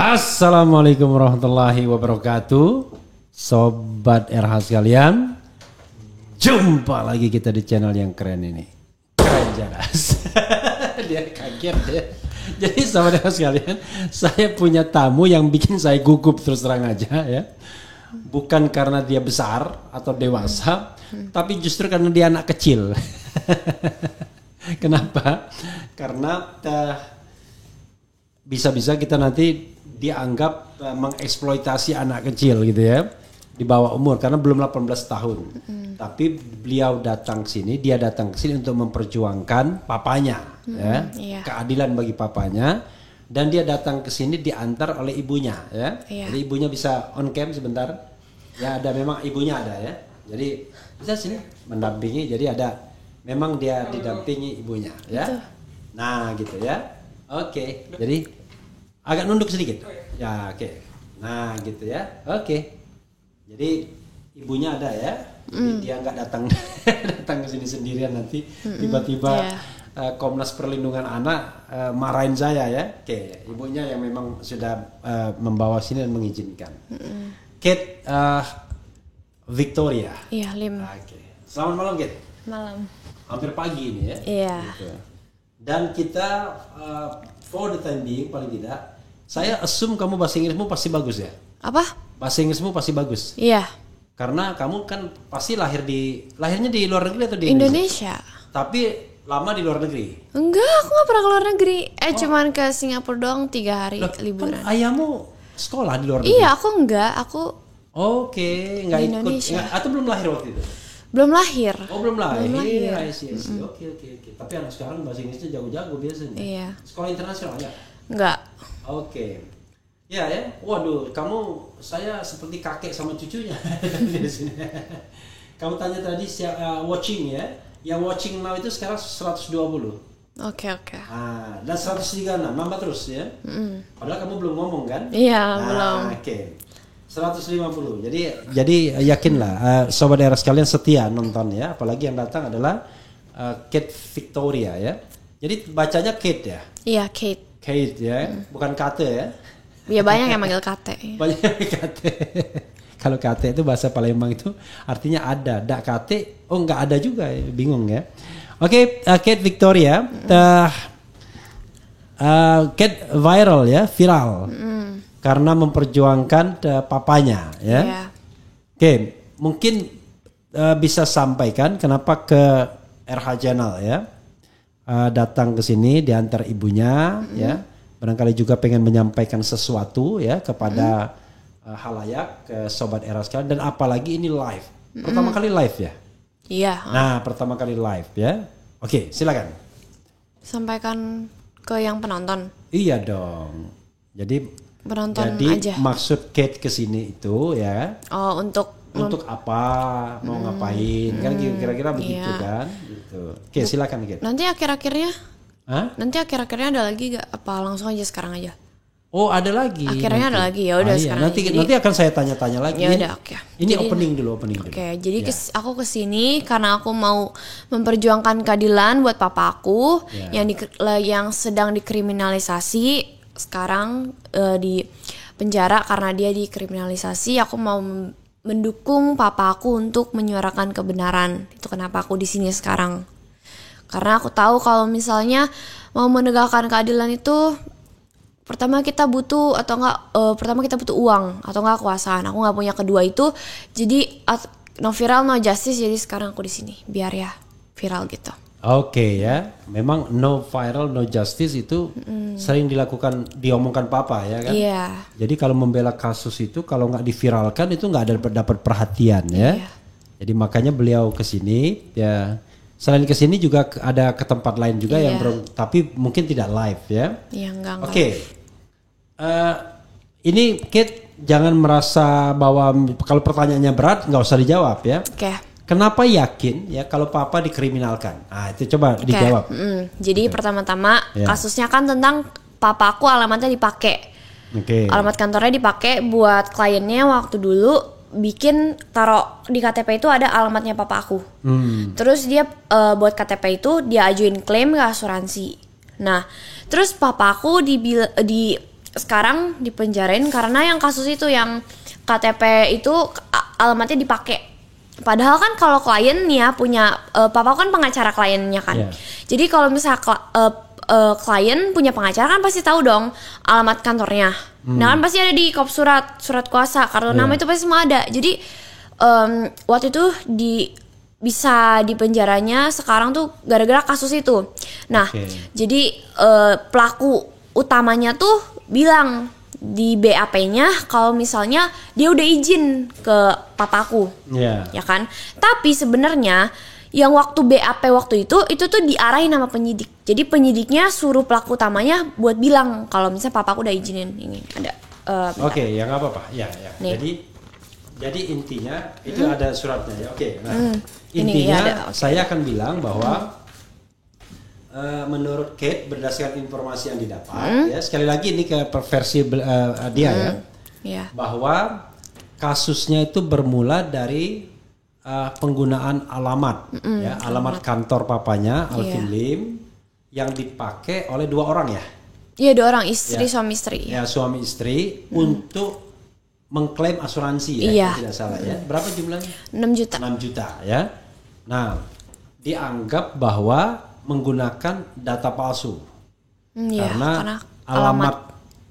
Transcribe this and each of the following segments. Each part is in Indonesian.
Assalamualaikum warahmatullahi wabarakatuh. Sobat RH sekalian, jumpa lagi kita di channel yang keren ini. Keren jelas. Dia kaget ya. Jadi sobat RH sekalian, saya punya tamu yang bikin saya gugup terus terang aja ya. Bukan karena dia besar atau dewasa, tapi justru karena dia anak kecil. Kenapa? Karena bisa-bisa kita nanti dianggap mengeksploitasi anak kecil gitu ya, di bawah umur karena belum 18 tahun. Tapi beliau datang sini, dia datang ke sini untuk memperjuangkan papanya ya, keadilan bagi papanya, dan dia datang ke sini diantar oleh ibunya ya. Jadi ibunya bisa on cam sebentar. Ya ada, memang ibunya ada ya. Jadi bisa sini mendampingi, jadi ada memang dia didampingi ibunya ya. Nah gitu ya. Oke. Jadi agak nunduk sedikit. Ya, oke. Nah, gitu ya. Oke. Jadi ibunya ada ya. Jadi dia nggak datang ke sini sendirian, nanti tiba-tiba Komnas Perlindungan Anak marahin saya ya. Oke, ibunya yang memang sudah membawa sini dan mengizinkan. Kate Victoria. Iya, Lim. Oke. Selamat malam, Kate. Malam. Hampir pagi ini ya. Iya. Gitu. Dan kita for the time being paling tidak, saya assume kamu bahasa Inggrismu pasti bagus ya? Apa? Bahasa Inggrismu pasti bagus. Iya. Karena kamu kan pasti lahirnya di luar negeri atau di Indonesia. Tapi lama di luar negeri. Enggak, aku nggak pernah ke luar negeri. Cuman ke Singapura doang 3 hari liburan. Kan ayahmu sekolah di luar negeri? Iya, aku enggak. Aku Oke, nggak ikut. Atau belum lahir waktu itu? belum lahir. Oh, belum lahir. Belum lahir. I see. Oke. Tapi anak sekarang bahasa Inggrisnya jago-jago biasanya. Iya. Sekolah internasional ya? Enggak. Oke. Ya. Waduh, saya seperti kakek sama cucunya di sini. Kamu tanya tadi watching ya. Yang watching now itu sekarang 120. Oke. Dan 136 nambah terus ya. Padahal kamu belum ngomong kan? Iya, belum. Oke. 150. Jadi yakinlah sobat daerah sekalian setia nonton ya, apalagi yang datang adalah Kate Victoria ya. Jadi bacanya Kate ya? Iya, Kate. Kate ya, bukan Kate ya. Iya, banyak yang manggil Kate. Banyak yang Kate. Kalau Kate itu bahasa Palembang itu artinya ada, dak Kate, oh enggak ada juga, bingung ya. Oke, Kate Victoria, Kate viral ya, viral. Karena memperjuangkan papanya ya. Yeah. Oke, mungkin bisa sampaikan kenapa ke RH Channel ya. Datang ke sini diantar ibunya ya. Barangkali juga pengen menyampaikan sesuatu ya kepada halayak, ke sobat RH sekalian, dan apalagi ini live. Pertama kali live ya? Iya. Nah, pertama kali live ya. Oke, silakan. Sampaikan ke yang penonton. Iya dong. Jadi aja. Maksud Kate kesini itu ya. Oh, untuk apa, mau ngapain, kan kira-kira begitu kan? Gitu. Oke, silakan Kate. Nanti akhir-akhirnya ada lagi gak? Apa langsung aja sekarang aja? Oh, ada lagi. Akhirnya nanti ada lagi, ya udah sekarang. Nanti akan saya tanya-tanya lagi. Ya udah, oke. Ini opening dulu. Oke, jadi aku kesini karena aku mau memperjuangkan keadilan buat papa aku yang sedang dikriminalisasi sekarang di penjara karena dia dikriminalisasi. Aku mau mendukung papa aku untuk menyuarakan kebenaran. Itu kenapa aku di sini sekarang. Karena aku tahu kalau misalnya mau menegakkan keadilan itu pertama kita butuh uang atau enggak kekuasaan. Aku nggak punya kedua itu. Jadi no viral no justice. Jadi sekarang aku di sini biar ya viral gitu. Oke ya, memang no viral no justice itu sering diomongkan papa ya kan. Iya. Jadi kalau membela kasus itu kalau nggak diviralkan itu nggak ada dapat perhatian ya. Iya. Jadi makanya beliau kesini ya. Selain kesini juga ada ke tempat lain juga yang tapi mungkin tidak live ya. Iya, enggak. Oke. Ini Kate jangan merasa bahwa kalau pertanyaannya berat nggak usah dijawab ya. Oke. Kenapa yakin ya kalau papa dikriminalkan? Itu coba dijawab. Jadi pertama-tama kasusnya kan tentang papa aku alamatnya dipakai. Alamat kantornya dipakai buat kliennya waktu dulu bikin taruh di KTP itu ada alamatnya papa aku. Terus dia buat KTP itu dia ajuin klaim ke asuransi. Nah, terus papa aku sekarang dipenjarain karena yang kasus itu yang KTP itu alamatnya dipakai. Padahal kan kalau klien nih ya punya papa kan pengacara kliennya kan. Yeah. Jadi kalau misalnya klien punya pengacara kan pasti tahu dong alamat kantornya. Nah kan pasti ada di kop surat kuasa, kartu nama itu pasti semua ada. Jadi waktu itu bisa di penjaranya sekarang tuh gara-gara kasus itu. Nah, jadi pelaku utamanya tuh bilang di BAP-nya kalau misalnya dia udah izin ke papaku, ya kan. Tapi sebenarnya yang waktu BAP waktu itu tuh diarahin sama penyidik. Jadi penyidiknya suruh pelaku utamanya buat bilang kalau misalnya papaku udah izinin ini ada. Oke, ya nggak apa-apa. Ya. Jadi intinya itu ada suratnya ya. Oke. Nah, intinya saya akan bilang bahwa menurut Kate berdasarkan informasi yang didapat ya, sekali lagi ini ke versi dia ya, bahwa kasusnya itu bermula dari penggunaan alamat ya, alamat kantor papanya Alvin Lim yang dipakai oleh 2 orang ya. Iya, 2 orang, istri suami istri. Ya, suami istri untuk mengklaim asuransi ya, tidak salah ya. Berapa jumlahnya? 6 juta. 6 juta ya. Nah, dianggap bahwa menggunakan data palsu. Karena alamat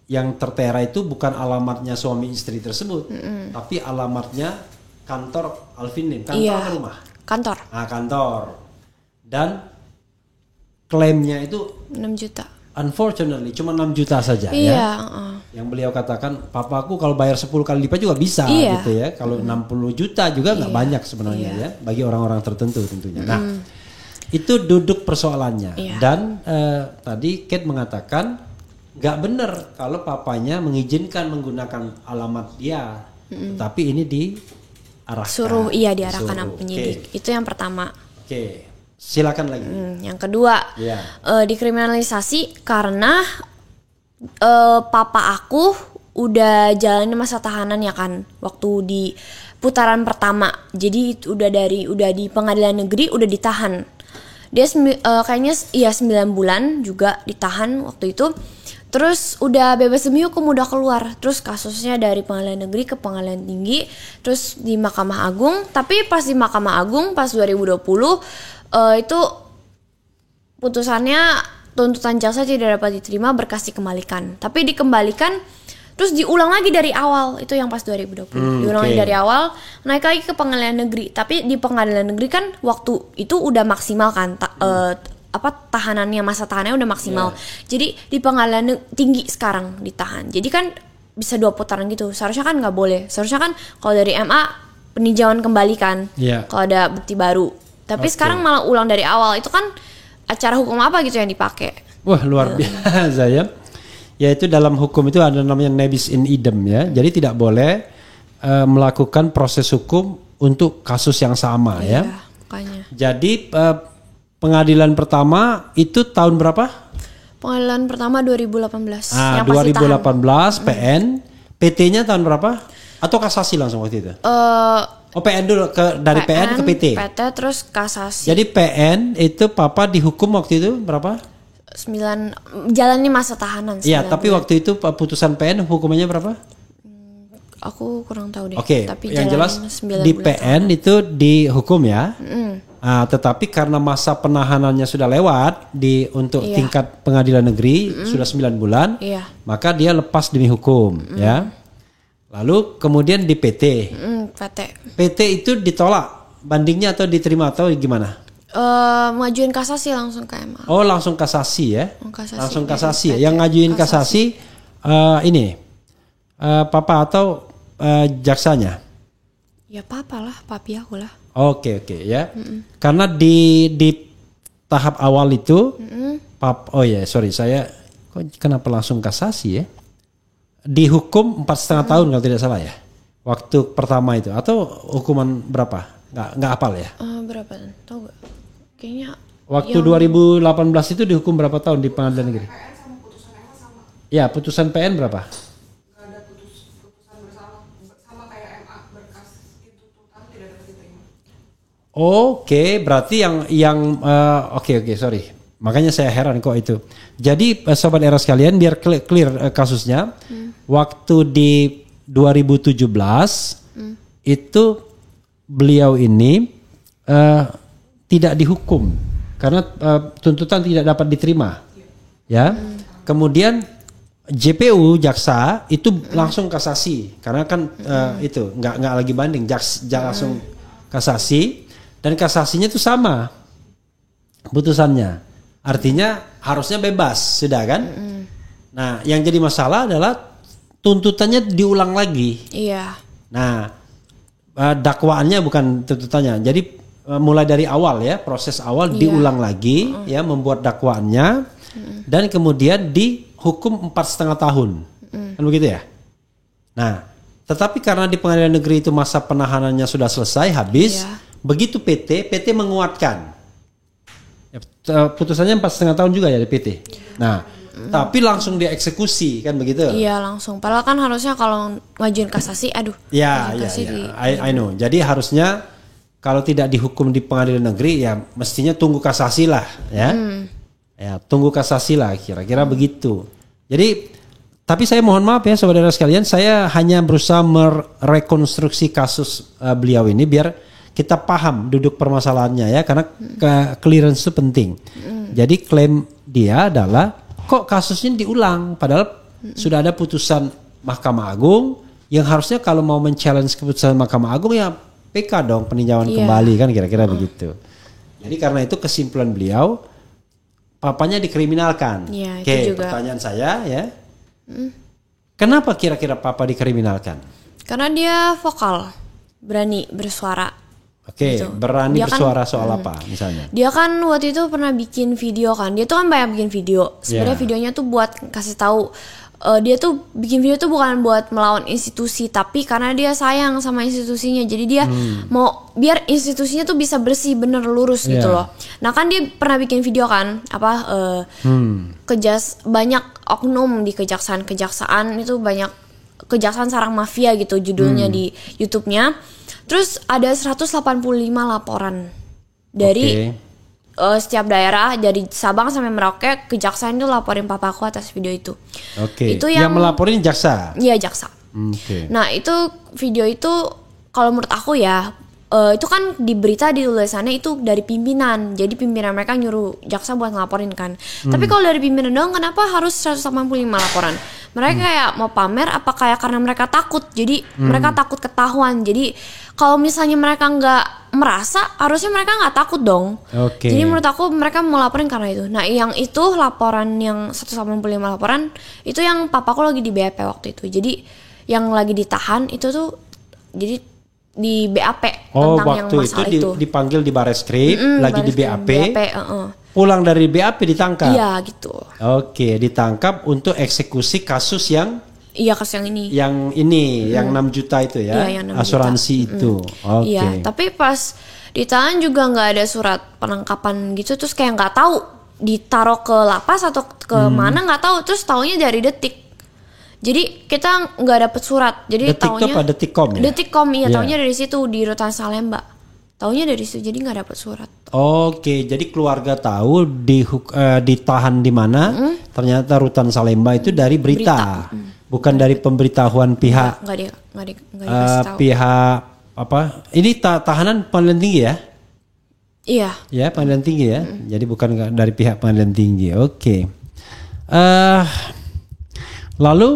yang tertera itu bukan alamatnya suami istri tersebut, tapi alamatnya kantor Alvin Lim. Kantor atau rumah? Kantor. Nah, kantor. Dan klaimnya itu 6 juta. Unfortunately cuma 6 juta saja ya. Yang beliau katakan, papaku kalau bayar 10 kali lipat juga bisa gitu ya. Kalau 60 juta juga nggak banyak sebenarnya ya, bagi orang-orang tertentu tentunya. Nah, itu duduk persoalannya. Dan tadi Kate mengatakan nggak benar kalau papanya mengizinkan menggunakan alamat dia, tapi ini diarahkan. Diarahkan sama penyidik. Itu yang pertama. Silakan lagi. Yang kedua, dikriminalisasi karena papa aku udah jalanin masa tahanan ya kan, waktu di putaran pertama. Jadi udah di pengadilan negeri udah ditahan. Dia kayaknya 9 bulan juga ditahan waktu itu. Terus udah bebas demi hukum, udah keluar. Terus kasusnya dari pengadilan negeri ke pengadilan tinggi, terus di Mahkamah Agung. Tapi pas di Mahkamah Agung pas 2020 itu putusannya tuntutan jaksa tidak dapat diterima, berkas dikembalikan. Tapi dikembalikan terus diulang lagi dari awal, itu yang pas 2020. Diulang lagi dari awal, naik lagi ke pengadilan negeri. Tapi di pengadilan negeri kan waktu itu udah maksimal kan, tahanannya, masa tahanannya udah maksimal. Jadi di pengadilan tinggi sekarang ditahan. Jadi kan bisa 2 putaran gitu. Seharusnya kan nggak boleh. Seharusnya kan kalau dari MA peninjauan kembali kan, kalau ada bukti baru. Tapi sekarang malah ulang dari awal. Itu kan acara hukum apa gitu yang dipakai? Wah, luar biasa ya. Yaitu dalam hukum itu ada namanya nebis in idem ya. Jadi tidak boleh melakukan proses hukum untuk kasus yang sama ya. Makanya. Jadi pengadilan pertama itu tahun berapa? Pengadilan pertama 2018. Yang 2018 PN. PT-nya tahun berapa? Atau kasasi langsung waktu itu? PN dulu, dari PN ke PT. PT terus kasasi. Jadi PN itu papa dihukum waktu itu berapa? 9, jalani masa tahanan. Iya, tapi waktu itu putusan PN hukumannya berapa? Aku kurang tahu deh. Tapi yang jelas di PN tahanan. Itu dihukum ya. Tetapi karena masa penahanannya sudah lewat untuk tingkat pengadilan negeri sudah 9 bulan, maka dia lepas demi hukum ya. Lalu kemudian di PT. PT itu ditolak bandingnya atau diterima atau gimana? Ngajuin kasasi langsung ke MA. Oh, langsung kasasi ya? Langsung kasasi ya. Yang ngajuin kasasi papa atau jaksanya? Ya papa lah, papi aku lah. Oke ya. Karena di tahap awal itu, saya kenapa langsung kasasi ya? Dihukum 4,5 tahun kalau tidak salah ya, waktu pertama itu, atau hukuman berapa? Nggak hafal ya? Berapa? Tahu nggak? Kayaknya. Waktu 2018 itu dihukum berapa tahun di pengadilan negeri? Ya, putusan PN berapa? Nggak ada putusan bersalah, sama kayak MA, berkas itu tuntutan tidak dapat diterima. Oke, berarti yang sorry. Makanya saya heran kok itu. Jadi sobat era sekalian, biar clear kasusnya, waktu di 2017 itu beliau ini tidak dihukum karena tuntutan tidak dapat diterima, ya. Kemudian JPU jaksa itu langsung kasasi karena kan itu nggak lagi banding, langsung kasasi dan kasasinya itu sama putusannya. Artinya harusnya bebas, sudah kan? Nah, yang jadi masalah adalah tuntutannya diulang lagi. Iya. Nah, dakwaannya bukan tuntutannya. Jadi mulai dari awal ya, proses awal diulang lagi ya, membuat dakwaannya dan kemudian dihukum 4,5 tahun. Kan begitu ya? Nah, tetapi karena di pengadilan negeri itu masa penahanannya sudah selesai, habis, begitu PT menguatkan. Putusannya 4,5 tahun juga ya di PT. Nah, tapi langsung dieksekusi kan begitu? Iya langsung. Padahal kan harusnya kalau ngajuin kasasi, aduh. Ya. I know. Jadi harusnya kalau tidak dihukum di pengadilan negeri ya mestinya tunggu kasasi lah ya. Ya tunggu kasasi lah kira-kira begitu. Jadi tapi saya mohon maaf ya saudara sekalian, saya hanya berusaha merekonstruksi kasus beliau ini biar kita paham duduk permasalahannya ya, karena clearance itu penting. Jadi klaim dia adalah kok kasusnya diulang padahal sudah ada putusan Mahkamah Agung yang harusnya kalau mau men-challenge keputusan Mahkamah Agung ya PK dong, peninjauan kembali kan kira-kira begitu. Jadi karena itu kesimpulan beliau papanya dikriminalkan. Oke, pertanyaan saya ya. Kenapa kira-kira papa dikriminalkan? Karena dia vokal, berani bersuara. Oke, gitu. Berani dia bersuara soal apa misalnya? Dia kan waktu itu pernah bikin video kan. Dia tuh kan banyak bikin video. Sebenarnya videonya tuh buat kasih tahu dia tuh bikin video tuh bukan buat melawan institusi, tapi karena dia sayang sama institusinya. Jadi dia mau biar institusinya tuh bisa bersih, bener lurus gitu loh. Nah kan dia pernah bikin video kan banyak oknum di kejaksaan itu banyak kejaksaan sarang mafia gitu judulnya di YouTube-nya. Terus ada 185 laporan dari setiap daerah, dari Sabang sampai Merauke, kejaksaan itu laporin papaku atas video itu. Itu yang melaporin jaksa. Iya jaksa. Nah itu video itu kalau menurut aku ya itu kan di berita di tulisannya itu dari pimpinan. Jadi pimpinan mereka nyuruh jaksa buat ngelaporin kan. Tapi kalau dari pimpinan doang kenapa harus 185 laporan? Mereka kayak mau pamer apa kayak karena mereka takut. Jadi mereka takut ketahuan. Jadi kalau misalnya mereka nggak merasa, harusnya mereka nggak takut dong. Jadi menurut aku mereka mau laporin karena itu. Nah yang itu laporan yang 185 laporan itu yang papaku lagi di BAP waktu itu. Jadi yang lagi ditahan itu tuh jadi di BAP tentang yang masalah itu. Dipanggil di Bareskrim, lagi di BAP. Pulang dari BAP ditangkap. Iya gitu. Ditangkap untuk eksekusi kasus yang kasus yang ini. Yang 6 juta itu ya. Yang asuransi juta. Itu. Iya, tapi pas ditahan juga nggak ada surat penangkapan gitu, terus kayak nggak tahu ditaruh ke lapas atau ke mana nggak tahu, terus taunya dari Detik. Jadi kita nggak dapet surat. Jadi taunya Detikcom ya? Detikcom iya, taunya dari situ di Rutan Salemba. Taunya dari situ, jadi nggak dapet surat. Jadi keluarga tahu ditahan di mana? Ternyata Rutan Salemba itu dari berita. Bukan dari pemberitahuan pihak. Nggak dikasih tahu. Pihak apa? Ini tahanan pengadilan tinggi ya? Iya. Ya pengadilan tinggi ya. Jadi bukan dari pihak pengadilan tinggi. Lalu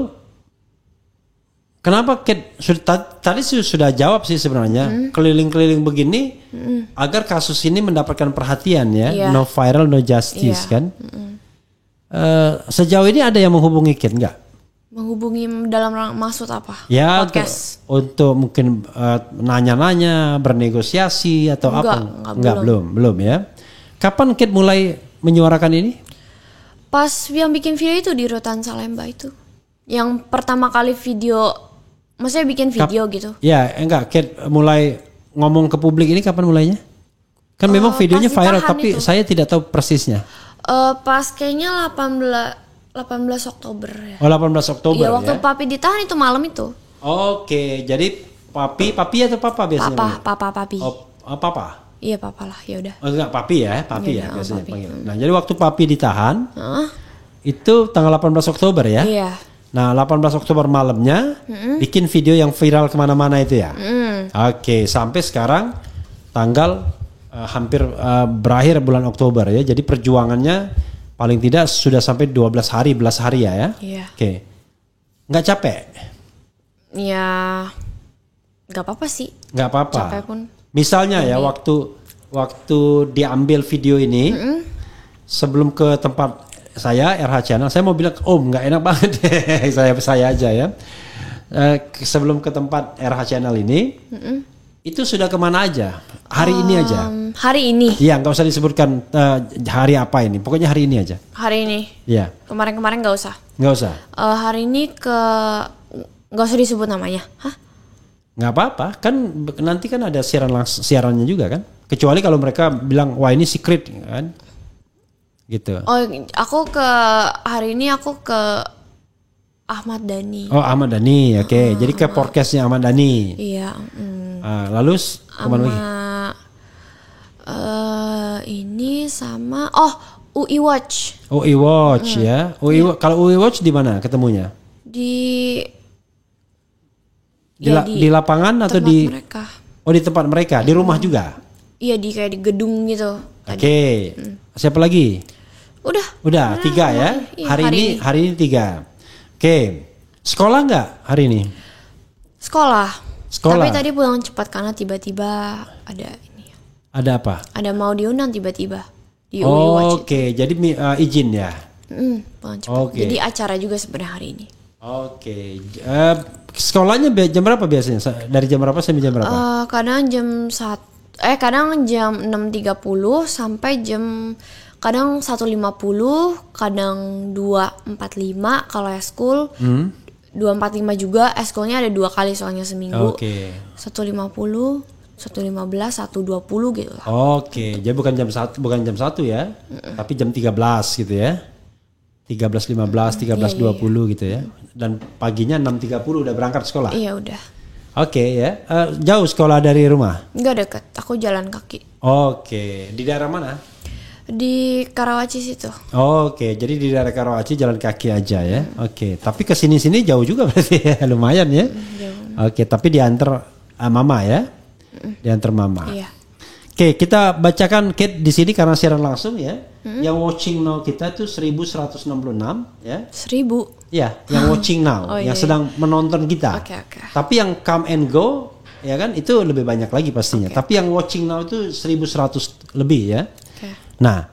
kenapa tadi sudah jawab sih sebenarnya keliling-keliling begini agar kasus ini mendapatkan perhatian ya, no viral no justice kan. Sejauh ini ada yang menghubungi Kit nggak? Menghubungi dalam maksud apa? Ya podcast untuk mungkin nanya-nanya, bernegosiasi atau enggak, belum ya. Kapan Kit mulai menyuarakan ini? Pas yang bikin video itu di Rutan Salemba itu. Yang pertama kali video, maksudnya bikin video gitu. Ya, Kit mulai ngomong ke publik ini kapan mulainya? Kan memang videonya viral tapi saya tidak tahu persisnya. Pas kayaknya 18 Oktober ya. 18 Oktober ya. Waktu papi ditahan itu malam itu. Jadi papi atau papa biasanya? Papi. Papa. Iya papa lah, ya udah. Oh enggak, papi ya Iya, biasanya papi. panggil. Nah, jadi waktu papi ditahan Hah? itu tanggal 18 Oktober ya. Iya. Nah, 18 Oktober malamnya bikin video yang viral kemana-mana itu ya. Oke, sampai sekarang tanggal hampir berakhir bulan Oktober ya. Jadi perjuangannya paling tidak sudah sampai 12 hari, belas hari ya. Iya. Oke. Nggak capek? Ya, nggak apa-apa sih. Nggak apa-apa. Capek pun. Misalnya ya waktu diambil video ini sebelum ke tempat saya RH Channel, saya mau bilang Om nggak enak banget saya aja ya. Sebelum ke tempat RH Channel ini, itu sudah kemana aja? Hari ini aja. Hari ini. Iya, nggak usah disebutkan hari apa ini. Pokoknya hari ini aja. Hari ini. Iya. Kemarin-kemarin nggak usah. Nggak usah. Hari ini nggak usah disebut namanya. Hah? Nggak apa-apa. Kan nanti kan ada siarannya juga kan. Kecuali kalau mereka bilang wah ini secret kan. Gitu. Oh, hari ini aku ke Ahmad Dhani. Oh, Ahmad Dhani. Oke. Jadi ke podcastnya Ahmad Dhani. Iya. Lalu kemana lagi? Ini sama UI Watch UI Watch ya. Kalau UI Watch di mana ketemunya? di Di lapangan atau tempat di mereka. Oh, di tempat mereka, di rumah juga. Iya, kayak di gedung gitu. Oke. Siapa lagi? Udah 3 ya. Iya, Hari ini 3. Oke. Sekolah nggak hari ini? Sekolah. Sekolah. Tapi tadi pulang cepat karena tiba-tiba ada ini. Ada apa? Ada mau diundang tiba-tiba di UI Watch. Oke, jadi izin ya. Pulang cepat. Oke. Jadi acara juga sebenarnya hari ini. Oke. Sekolahnya jam berapa biasanya? Dari jam berapa sampai jam berapa? Kadang jam 6.30 sampai kadang 1.50, kadang 2.45 kalau eskul. 2.45 juga, eskulnya ada 2 kali soalnya seminggu. Oke. 1.50, 1.15, 1.20 gitu lah. Oke, jadi bukan jam 1 ya. Tapi jam 13 gitu ya. 13.15, 13.20 gitu ya. Dan paginya 6.30 udah berangkat sekolah. Iya udah. Oke ya. Jauh sekolah dari rumah? Nggak deket, aku jalan kaki. Oke, di daerah mana? Di Karawaci situ. Oke, jadi di daerah Karawaci jalan kaki aja ya. Oke, tapi ke sini jauh juga berarti ya, lumayan ya. Jauh. Oke, tapi diantar mama ya. Diantar mama. Iya. Oke, kita bacakan Kate di sini karena siaran langsung ya. Yang watching now kita tuh 1166 ya. 1.000. Ya, yang watching now, Oh, yang iya. sedang menonton kita. Oke. Tapi yang come and go ya kan itu lebih banyak lagi pastinya. Tapi yang watching now itu 1100 lebih ya. Oke. Nah,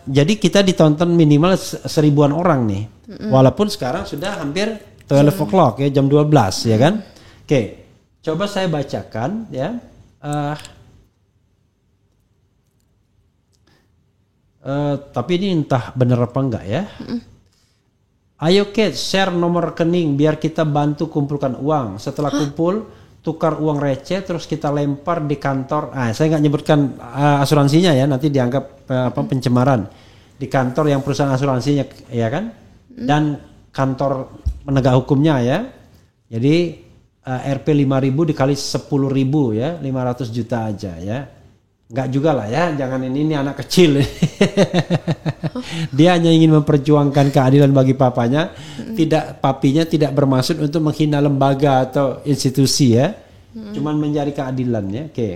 jadi kita ditonton minimal 1.000-an orang nih. Walaupun sekarang sudah hampir 12 o'clock ya, jam 12 ya kan. Oke, coba saya bacakan ya. Tapi ini entah benar apa enggak ya. Ayo Kate, share nomor rekening biar kita bantu kumpulkan uang. Setelah kumpul, tukar uang receh terus kita lempar di kantor. Saya nggak nyebutkan asuransinya ya, nanti dianggap pencemaran. Di kantor yang perusahaan asuransinya ya kan, dan kantor penegak hukumnya ya. Jadi Rp 5.000 dikali 10.000 ya, 500 juta aja ya. Nggak juga lah ya, jangan ini anak kecil. Dia hanya ingin memperjuangkan keadilan bagi papanya. Papinya tidak bermaksud untuk menghina lembaga atau institusi ya. Cuman mencari keadilan ya. Oke.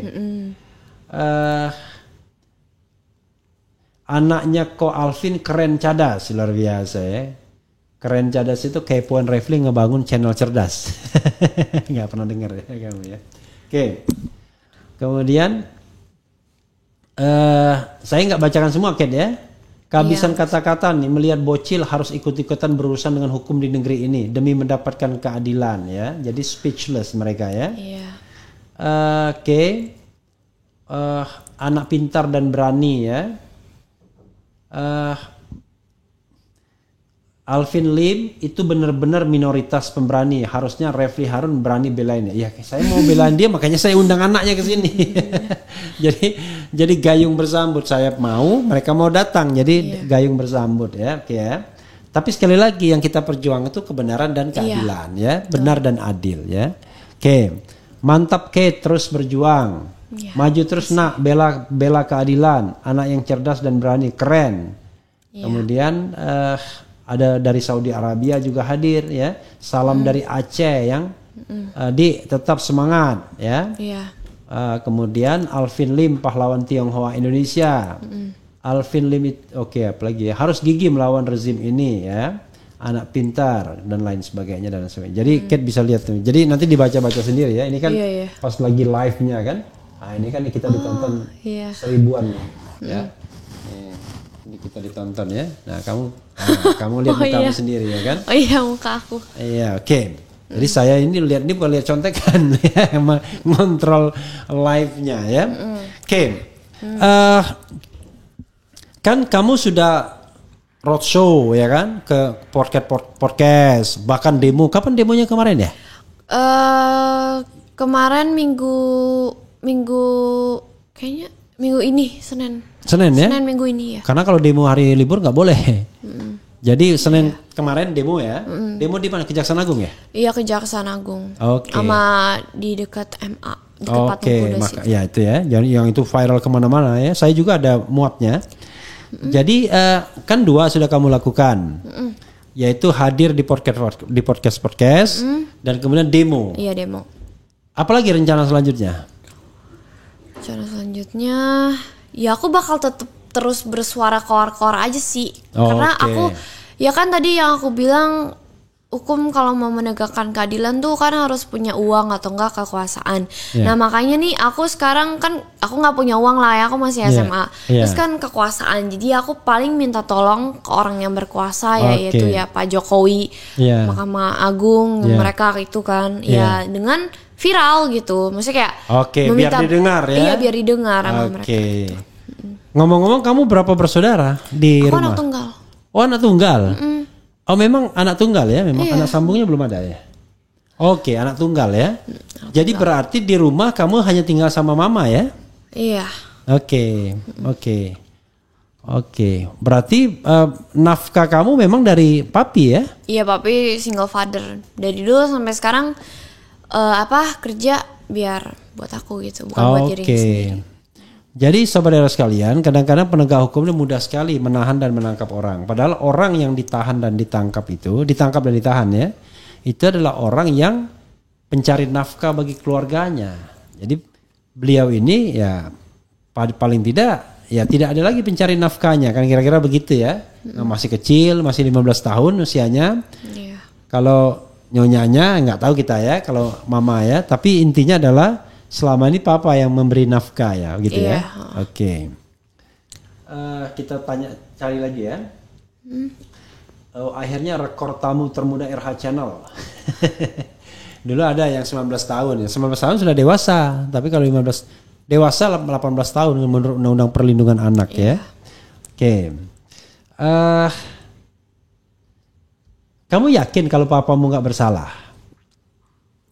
Anaknya Ko Alvin keren cadas, luar biasa ya. Keren cadas itu kepoan Refli ngebangun channel cerdas. Nggak pernah dengar ya kamu ya. Oke. Kemudian saya nggak bacakan semua Kat ya. Kehabisan kata-kata nih, melihat bocil harus ikut-ikutan berurusan dengan hukum di negeri ini demi mendapatkan keadilan ya. Jadi speechless mereka ya. Iya. Oke. Anak pintar dan berani ya. Alvin Lim itu benar-benar minoritas pemberani. Harusnya Refli Harun berani belain ya. Saya mau belain dia, makanya saya undang anaknya ke sini. jadi gayung bersambut. Saya mau, mereka mau datang. Jadi gayung bersambut ya. Oke ya. Tapi sekali lagi yang kita perjuangkan itu kebenaran dan keadilan ya. Benar dan adil ya. Oke. Mantap Kate, terus berjuang. Iya. Maju terus nak, bela keadilan, anak yang cerdas dan berani, keren. Iya. Kemudian ada dari Saudi Arabia juga hadir ya. Salam dari Aceh yang di tetap semangat ya. Iya. Kemudian Alvin Lim, pahlawan Tionghoa Indonesia. Alvin Lim, oke, apalagi ya, harus gigih melawan rezim ini ya, anak pintar dan lain sebagainya dan sebagainya. Jadi Kate bisa lihat tuh. Jadi nanti dibaca-baca sendiri ya. Ini kan Iya. pas lagi live-nya kan. Nah ini kan kita ditonton Iya. seribuan nih, ya. Ini kita ditonton ya. Nah kamu lihat mukamu sendiri ya kan. Oh iya, muka aku. Iya, oke. Jadi saya ini lihat, ini bukan lihat contekan ya, emang ngontrol live-nya ya. Oke. Kan kamu sudah roadshow ya kan, ke podcast, bahkan demo. Kapan demonya kemarin ya? Kemarin minggu kayaknya minggu ini Senin ya? Senin minggu ini ya. Karena kalau demo hari libur nggak boleh. Jadi Senin kemarin demo ya. Demo di mana? Kejaksaan Agung ya? Iya, Kejaksaan Agung. Oke. Sama di dekat MA, dekat Patung Kuda situ. Ya itu ya. Yang itu viral kemana-mana ya. Saya juga ada muatnya. Jadi kan 2 sudah kamu lakukan, yaitu hadir di podcast dan kemudian demo. Iya, demo. Apalagi rencana selanjutnya? Rencana selanjutnya, ya aku bakal tetap terus bersuara koar-koar aja sih. Karena aku, ya kan tadi yang aku bilang, hukum kalau mau menegakkan keadilan tuh kan harus punya uang atau enggak kekuasaan. Nah makanya nih aku sekarang kan aku nggak punya uang lah ya, aku masih SMA. Terus kan kekuasaan, jadi aku paling minta tolong ke orang yang berkuasa yaitu ya Pak Jokowi, Mahkamah Agung, mereka itu kan ya dengan viral gitu. Maksudnya kayak biar didengar ya. Iya, biar didengar sama mereka. Ngomong-ngomong, kamu berapa bersaudara di rumah? Aku anak tunggal. Oh, anak tunggal. Oh, memang anak tunggal ya, memang anak sambungnya belum ada ya. Oke, anak tunggal ya. Jadi berarti di rumah kamu hanya tinggal sama mama ya? Iya. Oke. Berarti nafkah kamu memang dari papi ya? Iya, papi single father. Dari dulu sampai sekarang kerja biar buat aku gitu, bukan buat diri sendiri. Jadi saudara sekalian, kadang-kadang penegak hukum ini mudah sekali menahan dan menangkap orang. Padahal orang yang ditahan dan ditangkap dan ditahan ya, itu adalah orang yang pencari nafkah bagi keluarganya. Jadi beliau ini ya paling tidak ya tidak ada lagi pencari nafkahnya, kan kira-kira begitu ya. Nah, masih kecil, masih 15 tahun usianya. Kalau nyonyanya nggak tahu kita ya, kalau mama ya, tapi intinya adalah selama ini papa yang memberi nafkah ya, gitu ya. Oke. Kita cari lagi ya. Akhirnya rekor tamu termuda RH Channel. Dulu ada yang 19 tahun ya. 19 tahun sudah dewasa, tapi kalau 15 dewasa 18 tahun menurut Undang-Undang Perlindungan Anak ya. Oke. Kamu yakin kalau papamu nggak bersalah?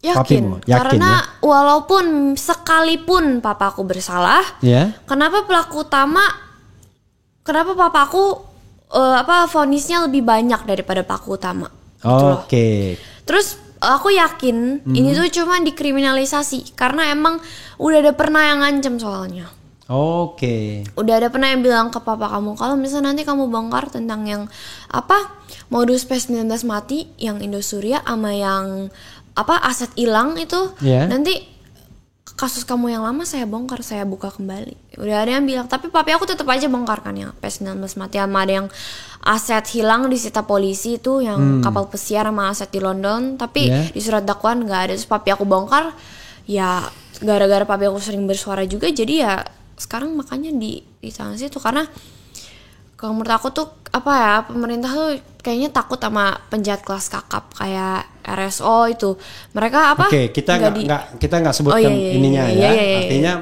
Yakin karena walaupun sekalipun papaku bersalah, kenapa papaku vonisnya lebih banyak daripada pelaku utama? Oke. Terus aku yakin ini tuh cuma dikriminalisasi karena emang udah ada pernah yang ngancem soalnya. Udah ada pernah yang bilang ke papa kamu, kalau misalnya nanti kamu bongkar tentang yang modus P19 mati, yang Indosuria sama yang aset hilang itu, nanti kasus kamu yang lama saya bongkar, saya buka kembali. Udah ada yang bilang, tapi papi aku tetap aja bongkar kan yang P19 mati, sama ada yang aset hilang disita polisi itu yang kapal pesiar sama aset di London, tapi di surat dakwaan nggak ada. Terus papi aku bongkar, ya gara-gara papi aku sering bersuara juga, jadi ya sekarang makanya di sanksi itu. Karena kalau menurut aku tuh pemerintah tuh kayaknya takut sama penjahat kelas kakap kayak RSO itu. Mereka kita nggak sebutkan ininya ya. Artinya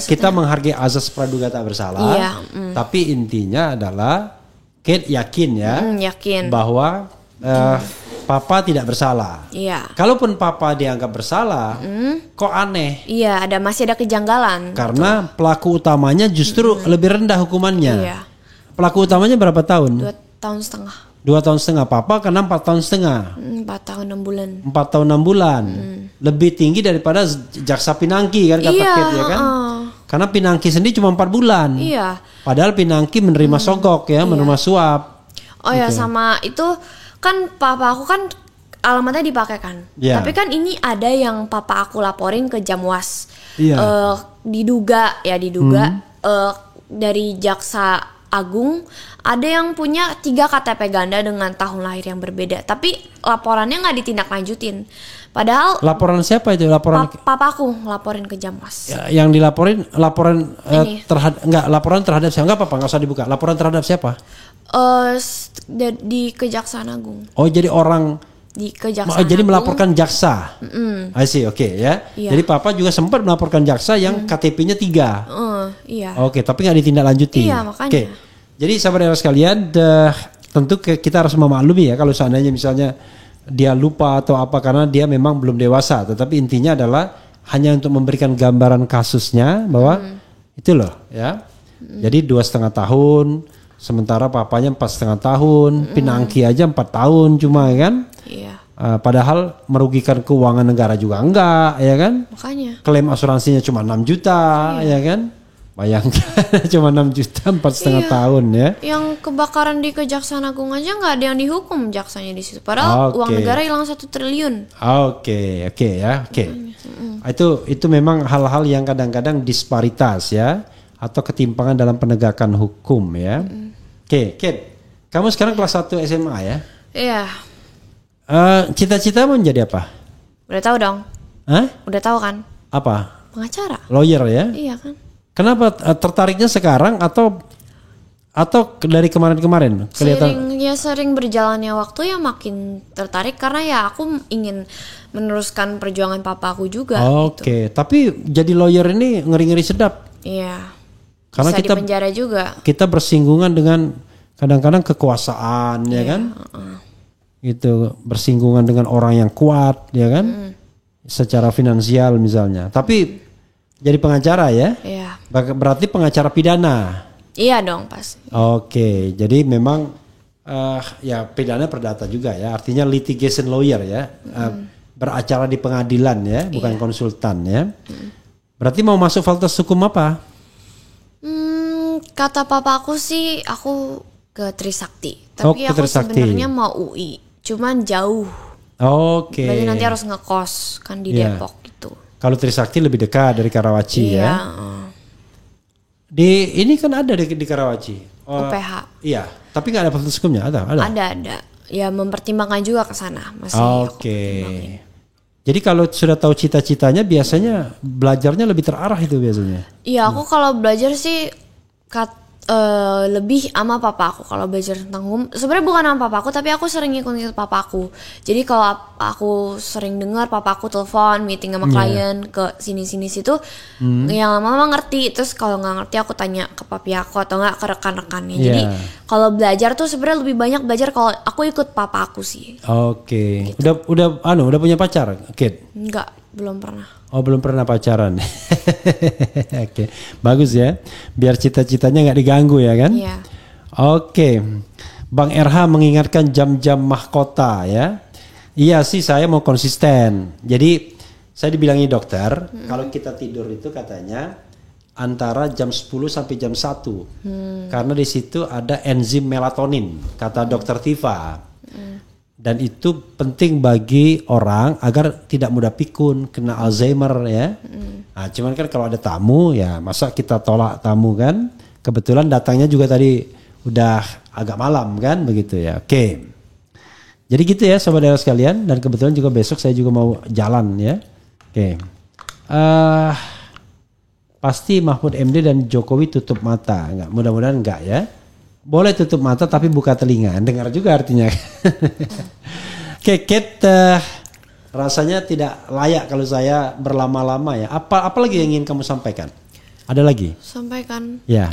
kita menghargai azas praduga tak bersalah. Tapi intinya adalah Kate yakin yakin bahwa papa tidak bersalah. Kalaupun papa dianggap bersalah, kok aneh? Masih ada kejanggalan. Karena pelaku utamanya justru lebih rendah hukumannya. Pelaku utamanya berapa tahun? 2,5 tahun. 2 tahun setengah. Papa kena 4 tahun setengah. 4 tahun 6 bulan. 4 tahun 6 bulan. Lebih tinggi daripada jaksa Pinangki kan kata Iya, Kate ya kan. Karena Pinangki sendiri cuma 4 bulan. Iya. Padahal Pinangki menerima sogok ya, menerima suap. Oh ya, sama itu kan papa aku kan alamatnya dipakai kan. Iya. Tapi kan ini ada yang papa aku laporin ke Jamwas. Iya. Diduga dari jaksa Agung ada yang punya 3 KTP ganda dengan tahun lahir yang berbeda. Tapi laporannya nggak ditindaklanjutin. Padahal Laporan siapa itu? Laporan papa aku laporin ke Jamwas. yang dilaporin laporan Ini. laporan terhadap siapa? Enggak usah dibuka. Laporan terhadap siapa? Di Kejaksaan Agung. Oh, jadi orang Di Kejaksaan jadi Agung. melaporkan jaksa. I see, oke ya. Iya. Jadi papa juga sempat melaporkan jaksa yang KTP-nya 3. Iya. Oke, tapi nggak ditindaklanjuti. Iya, makanya. Oke. Jadi sahabat sekalian, tentu kita harus memaklumi ya kalau seandainya misalnya dia lupa atau apa karena dia memang belum dewasa. Tetapi intinya adalah hanya untuk memberikan gambaran kasusnya bahwa itu loh ya. Jadi 2,5 tahun, sementara papanya 4,5 tahun, Pinangki aja 4 tahun cuma kan. Iya. Padahal merugikan keuangan negara juga enggak ya kan. Makanya. Klaim asuransinya cuma 6 juta ya kan. Bayangkan cuma 6 juta 4,5 tahun ya. Yang kebakaran di Kejaksaan Agung aja nggak ada yang dihukum jaksanya di situ. Padahal uang negara hilang 1 triliun. Oke ya. Itu memang hal-hal yang kadang-kadang disparitas ya atau ketimpangan dalam penegakan hukum ya. Oke, Kate, kamu sekarang kelas 1 SMA ya? Iya. Cita-cita mau menjadi apa? Udah tahu dong. Hah? Udah tahu kan? Apa? Pengacara. Lawyer ya? Iya kan? Kenapa tertariknya sekarang atau dari kemarin-kemarin kelihatan? Sering berjalannya waktu ya makin tertarik karena ya aku ingin meneruskan perjuangan papa aku juga. Oke, tapi jadi lawyer ini ngeri-ngeri sedap. Iya. Karena Bisa kita di penjara juga. Kita bersinggungan dengan kadang-kadang kekuasaan ya kan? Gitu, bersinggungan dengan orang yang kuat ya kan? Secara finansial misalnya. Tapi jadi pengacara ya? Iya. Berarti pengacara pidana. Iya dong pasti. Oke, jadi memang ya pidana perdata juga ya. Artinya litigation lawyer ya. Beracara di pengadilan ya, bukan konsultan ya. Berarti mau masuk fakultas hukum apa? Kata papa aku sih aku ke Trisakti. Tapi ke aku Trisakti. sebenarnya mau UI. Cuman jauh. Oke. Berarti nanti harus ngekos kan di Iya. Depok gitu. Kalau Trisakti lebih dekat dari Karawaci Iya. ya. Ini kan ada di Karawaci. UPH. Iya, tapi nggak ada fakultas hukumnya, ada. Ada. Ya mempertimbangkan juga ke sana masih. Oke. Jadi kalau sudah tahu cita-citanya biasanya belajarnya lebih terarah itu biasanya. Iya, aku kalau belajar sih lebih sama papa aku kalau belajar tentang hukum. Sebenarnya bukan sama papa aku, tapi aku sering ngikut papa aku. Jadi kalau aku sering dengar papa aku telepon meeting sama klien ke sini situ, yang lama-lama ngerti. Terus kalau nggak ngerti aku tanya ke papi aku atau nggak ke rekan-rekannya. Jadi kalau belajar tuh sebenarnya lebih banyak belajar kalau aku ikut papa aku sih. Oke. Udah punya pacar, Kate? Enggak, belum pernah. Oh, belum pernah pacaran. Oke, bagus ya. Biar cita-citanya nggak diganggu ya kan? Iya. Oke, Bang RH mengingatkan jam-jam mahkota ya. Iya sih, saya mau konsisten. Jadi saya dibilangi dokter, kalau kita tidur itu katanya antara jam 10 sampai jam 1. Karena di situ ada enzim melatonin, kata dokter Tifa. Dan itu penting bagi orang agar tidak mudah pikun, kena Alzheimer ya. Nah, cuman kan kalau ada tamu ya masa kita tolak tamu kan. Kebetulan datangnya juga tadi udah agak malam kan begitu ya. Oke. Jadi gitu ya sobat daerah sekalian. Dan kebetulan juga besok saya juga mau jalan ya. Oke. Pasti Mahfud MD dan Jokowi tutup mata. Enggak, mudah-mudahan enggak ya. Boleh tutup mata tapi buka telinga. Dengar juga artinya. Oke, Kate, rasanya tidak layak kalau saya berlama-lama ya. Apa lagi yang ingin kamu sampaikan? Ada lagi? Sampaikan. Ya.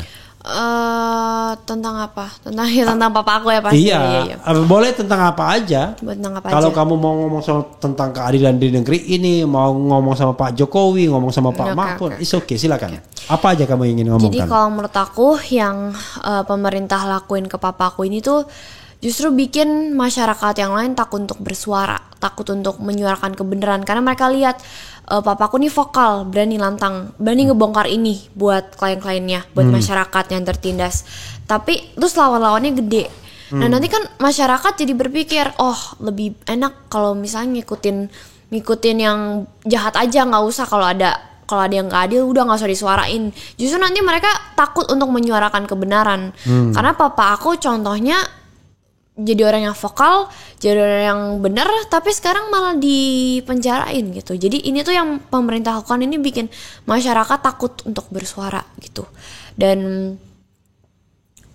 Tentang apa? Tentang papa aku ya pasti. Iya. Boleh tentang apa aja. Tentang apa Kalau aja. kamu mau ngomong tentang keadilan di negeri ini, mau ngomong sama Pak Jokowi, ngomong sama Pak Mahfud, it's okay, silakan. Apa aja kamu ingin ngomongkan? Jadi kalau menurut aku yang pemerintah lakuin ke papaku ini tuh justru bikin masyarakat yang lain takut untuk bersuara, takut untuk menyuarakan kebenaran karena mereka lihat papaku nih vokal, berani lantang, berani ngebongkar ini buat klien-kliennya, buat masyarakat yang tertindas. Tapi terus lawan-lawannya gede. Nah nanti kan masyarakat jadi berpikir, oh lebih enak kalau misalnya ngikutin yang jahat aja, nggak usah kalau ada yang nggak adil udah nggak usah disuarain. Justru nanti mereka takut untuk menyuarakan kebenaran. Karena papa aku contohnya jadi orang yang vokal, jadi orang yang benar, tapi sekarang malah dipenjarain gitu. Jadi ini tuh yang pemerintah lakukan ini bikin masyarakat takut untuk bersuara gitu. Dan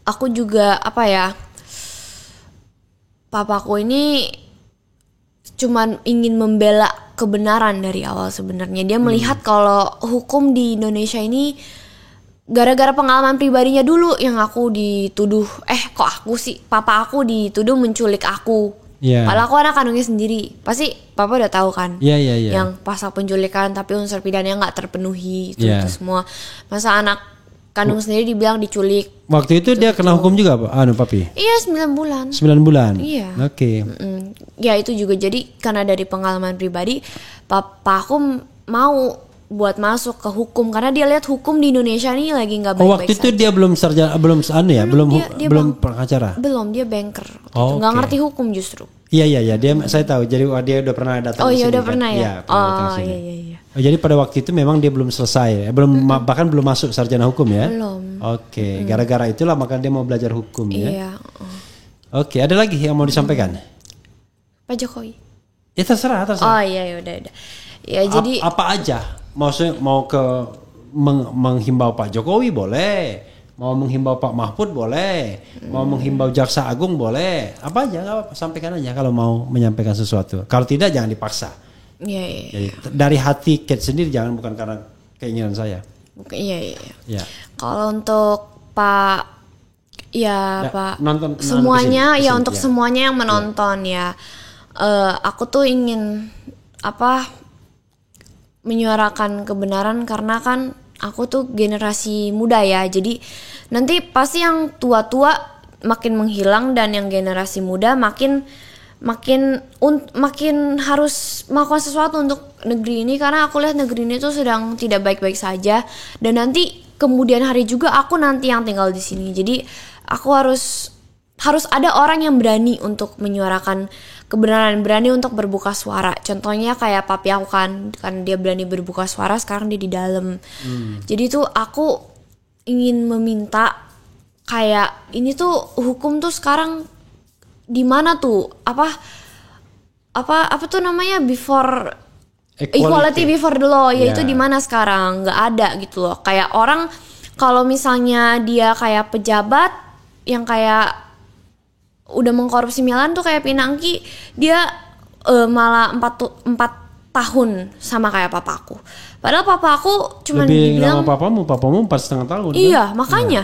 aku juga papaku ini cuman ingin membela kebenaran dari awal sebenarnya. Dia melihat kalau hukum di Indonesia ini gara-gara pengalaman pribadinya dulu yang aku dituduh, papa aku dituduh menculik aku. Padahal aku anak kandungnya sendiri. Pasti papa udah tahu kan. Yang pasal penculikan tapi unsur pidananya nggak terpenuhi itu semua. Masa anak kandung sendiri dibilang diculik. Waktu itu dia kena hukum juga papi? Iya 9 bulan. 9 bulan? Iya. Oke. Ya itu juga jadi karena dari pengalaman pribadi papa aku mau buat masuk ke hukum karena dia lihat hukum di Indonesia ini lagi nggak baik-baik. Waktu itu dia belum sarjana, belum pengacara. Belum, dia banker. Oh, nggak ngerti hukum justru. Iya saya tahu. Jadi dia udah pernah datang. Oh iya udah pernah ya. Iya. Oh, jadi pada waktu itu memang dia belum selesai, bahkan belum masuk sarjana hukum ya. Belum. Oke, gara-gara itulah maka dia mau belajar hukum ya. Iya. Oke, ada lagi yang mau disampaikan? Pak Jokowi. Ya terserah. Oh iya udah. Ya jadi apa aja? Maksudnya mau menghimbau Pak Jokowi boleh, mau menghimbau Pak Mahfud boleh, mau menghimbau Jaksa Agung boleh, apa aja nggak apa-apa, sampaikan aja kalau mau menyampaikan sesuatu. Kalau tidak jangan dipaksa. Iya. Jadi, dari hati Kate sendiri, bukan karena keinginan saya. Iya. Kalau untuk Pak nonton semuanya kesini, untuk semuanya yang menonton aku tuh ingin menyuarakan kebenaran karena kan aku tuh generasi muda ya. Jadi nanti pasti yang tua-tua makin menghilang dan yang generasi muda makin harus melakukan sesuatu untuk negeri ini karena aku lihat negeri ini tuh sedang tidak baik-baik saja dan nanti kemudian hari juga aku nanti yang tinggal di sini. Jadi aku harus ada orang yang berani untuk menyuarakan kebenaran, berani untuk berbuka suara. Contohnya kayak papi aku kan dia berani berbuka suara, sekarang dia di dalam. Jadi tuh aku ingin meminta kayak ini tuh hukum tuh sekarang di mana tuh apa tuh namanya before equality before the law itu di mana sekarang nggak ada gitu loh. Kayak orang kalau misalnya dia kayak pejabat yang kayak udah mengkorupsi miliaran tuh kayak Pinangki, dia malah 4 tahun sama kayak papaku. Padahal papaku cuma dibilang lebih lama papamu 4,5 tahun. Iya kan? Makanya.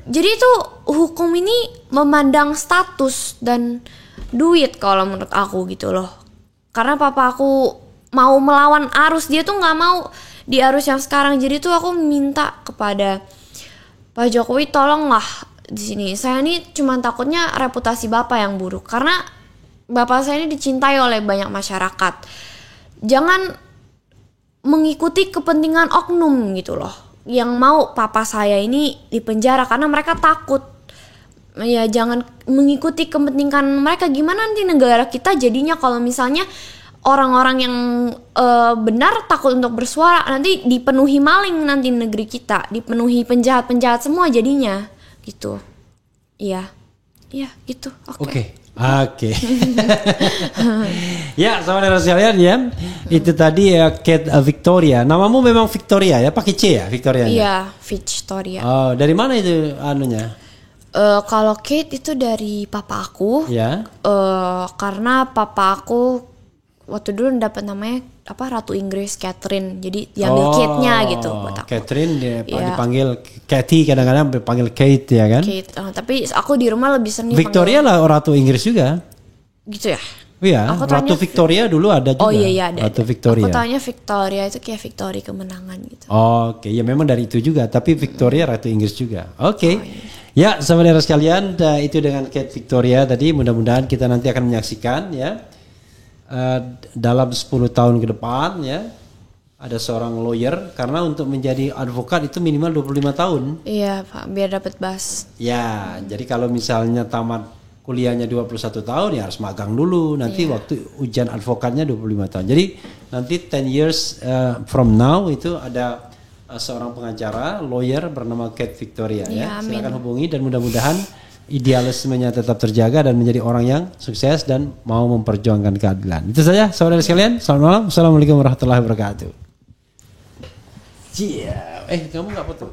Jadi itu hukum ini memandang status dan duit kalau menurut aku gitu loh. Karena papa aku mau melawan arus, dia tuh nggak mau di arus yang sekarang. Jadi tuh aku minta kepada Pak Jokowi tolonglah di sini. Saya ini cuma takutnya reputasi bapak yang buruk karena bapak saya ini dicintai oleh banyak masyarakat. Jangan mengikuti kepentingan oknum gitu loh yang mau papa saya ini dipenjara karena mereka takut. Ya jangan mengikuti kepentingan mereka. Gimana nanti negara kita jadinya kalau misalnya orang-orang yang benar takut untuk bersuara, nanti dipenuhi maling nanti negeri kita, dipenuhi penjahat-penjahat semua jadinya gitu. Iya gitu. Oke. Ya, saudara sekalian ya, itu tadi Kate Victoria. Namamu memang Victoria ya, pakai C ya Victoria? Iya, Victoria. Oh, dari mana itu anunya? Kalau Kate itu dari papa aku. Ya. Karena papa aku waktu dulu dapat namanya Ratu Inggris Catherine. Jadi diambil Kate-nya gitu buat aku. Catherine dipanggil Katie, kadang-kadang dipanggil Kate ya kan? Kate. Tapi aku di rumah lebih sering Victoria lah Ratu Inggris juga. Gitu ya? Iya, Ratu Victoria dulu ada juga. Oh iya ada. Ratu Victoria. Aku tanya Victoria itu kayak Victory kemenangan gitu. Oke, ya memang dari itu juga. Tapi Victoria Ratu Inggris juga. Oke. Ya, saudara sekalian, itu dengan Kate Victoria tadi. Mudah-mudahan kita nanti akan menyaksikan ya dalam 10 tahun ke depan ya ada seorang lawyer, karena untuk menjadi advokat itu minimal 25 tahun. Iya Pak, biar dapat bas. Ya, jadi kalau misalnya tamat kuliahnya 21 tahun ya harus magang dulu. Nanti waktu ujian advokatnya 25 tahun. Jadi nanti 10 years from now itu ada seorang pengacara, lawyer bernama Kate Victoria ya. Silakan hubungi dan mudah-mudahan idealismenya tetap terjaga dan menjadi orang yang sukses dan mau memperjuangkan keadilan. Itu saja saudara sekalian. Selamat malam. Assalamualaikum warahmatullahi wabarakatuh. Kamu nggak foto?